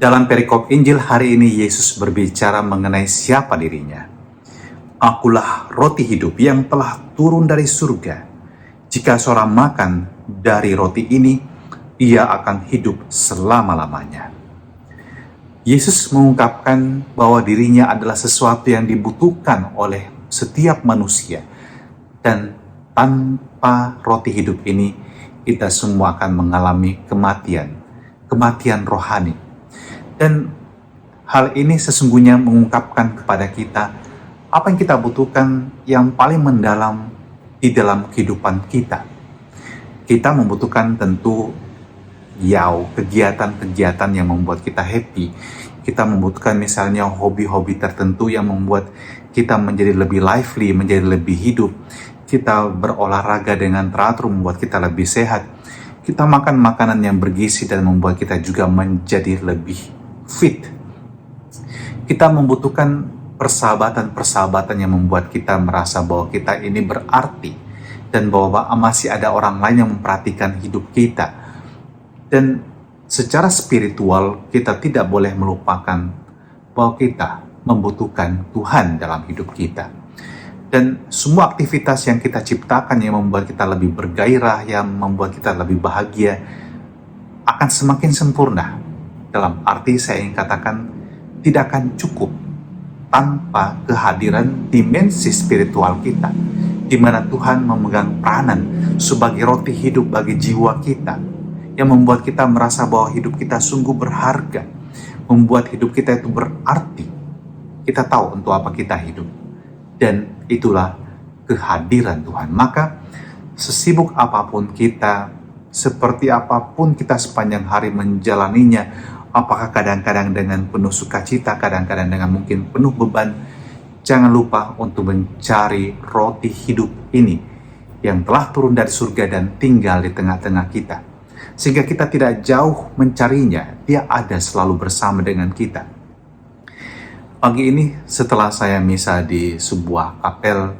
Dalam perikop Injil hari ini, Yesus berbicara mengenai siapa dirinya. Akulah roti hidup yang telah turun dari surga. Jika seorang makan dari roti ini, ia akan hidup selama-lamanya. Yesus mengungkapkan bahwa dirinya adalah sesuatu yang dibutuhkan oleh setiap manusia. Dan tanpa roti hidup ini, kita semua akan mengalami kematian rohani. Dan hal ini sesungguhnya mengungkapkan kepada kita apa yang kita butuhkan yang paling mendalam di dalam kehidupan kita. Kita membutuhkan tentu kegiatan-kegiatan yang membuat kita happy. Kita membutuhkan misalnya hobi-hobi tertentu yang membuat kita menjadi lebih lively, menjadi lebih hidup. Kita berolahraga dengan teratur membuat kita lebih sehat. Kita makan makanan yang bergizi dan membuat kita juga menjadi lebih fit. Kita membutuhkan persahabatan-persahabatan yang membuat kita merasa bahwa kita ini berarti dan bahwa masih ada orang lain yang memperhatikan hidup kita. Dan secara spiritual kita tidak boleh melupakan bahwa kita membutuhkan Tuhan dalam hidup kita. Dan semua aktivitas yang kita ciptakan yang membuat kita lebih bergairah, yang membuat kita lebih bahagia, akan semakin sempurna. Dalam arti saya ingin katakan tidak akan cukup tanpa kehadiran dimensi spiritual kita, di mana Tuhan memegang peranan sebagai roti hidup bagi jiwa kita, yang membuat kita merasa bahwa hidup kita sungguh berharga, membuat hidup kita itu berarti. Kita tahu untuk apa kita hidup, dan itulah kehadiran Tuhan. Maka sesibuk apapun kita, seperti apapun kita sepanjang hari menjalaninya, apakah kadang-kadang dengan penuh sukacita, kadang-kadang dengan mungkin penuh beban, jangan lupa untuk mencari roti hidup ini yang telah turun dari surga dan tinggal di tengah-tengah kita. Sehingga kita tidak jauh mencarinya, dia ada selalu bersama dengan kita. Pagi ini setelah saya misa di sebuah kapel,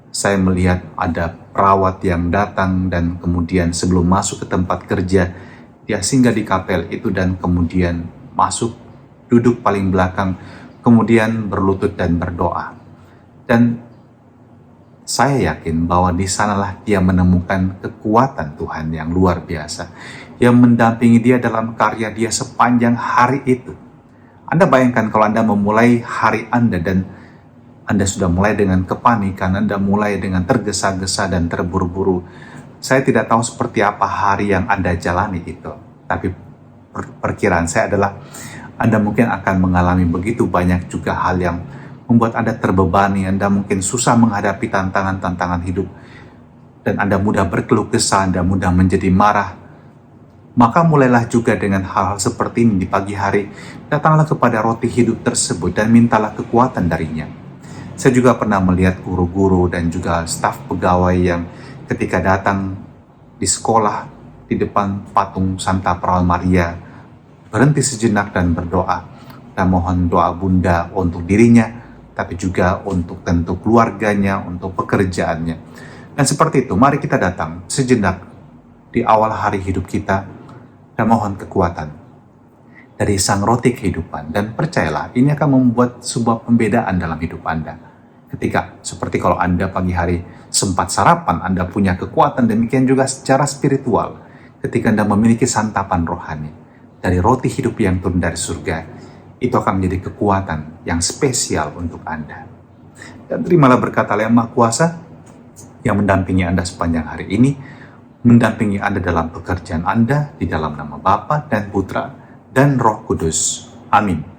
saya melihat ada perawat yang datang dan kemudian sebelum masuk ke tempat kerja, dia singgah di kapel itu dan kemudian masuk, duduk paling belakang, kemudian berlutut dan berdoa. Dan saya yakin bahwa di sanalah dia menemukan kekuatan Tuhan yang luar biasa, yang mendampingi dia dalam karya dia sepanjang hari itu. Anda bayangkan kalau Anda memulai hari Anda dan Anda sudah mulai dengan kepanikan, Anda mulai dengan tergesa-gesa dan terburu-buru. Saya tidak tahu seperti apa hari yang Anda jalani itu, tapi perkiraan saya adalah Anda mungkin akan mengalami begitu banyak juga hal yang membuat Anda terbebani, Anda mungkin susah menghadapi tantangan-tantangan hidup, dan Anda mudah berkeluh kesah, Anda mudah menjadi marah. Maka mulailah juga dengan hal-hal seperti ini di pagi hari, datanglah kepada roti hidup tersebut dan mintalah kekuatan darinya. Saya juga pernah melihat guru-guru dan juga staf pegawai yang ketika datang di sekolah, di depan patung Santa Perawan Maria, berhenti sejenak dan berdoa, dan mohon doa Bunda untuk dirinya, tapi juga untuk tentu keluarganya, untuk pekerjaannya. Dan seperti itu, mari kita datang sejenak di awal hari hidup kita, dan mohon kekuatan dari sang roti kehidupan. Dan percayalah, ini akan membuat sebuah pembedaan dalam hidup Anda. Ketika, seperti kalau Anda pagi hari sempat sarapan, Anda punya kekuatan, demikian juga secara spiritual. Ketika Anda memiliki santapan rohani dari roti hidup yang turun dari surga, itu akan menjadi kekuatan yang spesial untuk Anda. Dan terimalah berkat Allah yang Maha Kuasa yang mendampingi Anda sepanjang hari ini, mendampingi Anda dalam pekerjaan Anda, di dalam nama Bapa dan Putra dan Roh Kudus. Amin.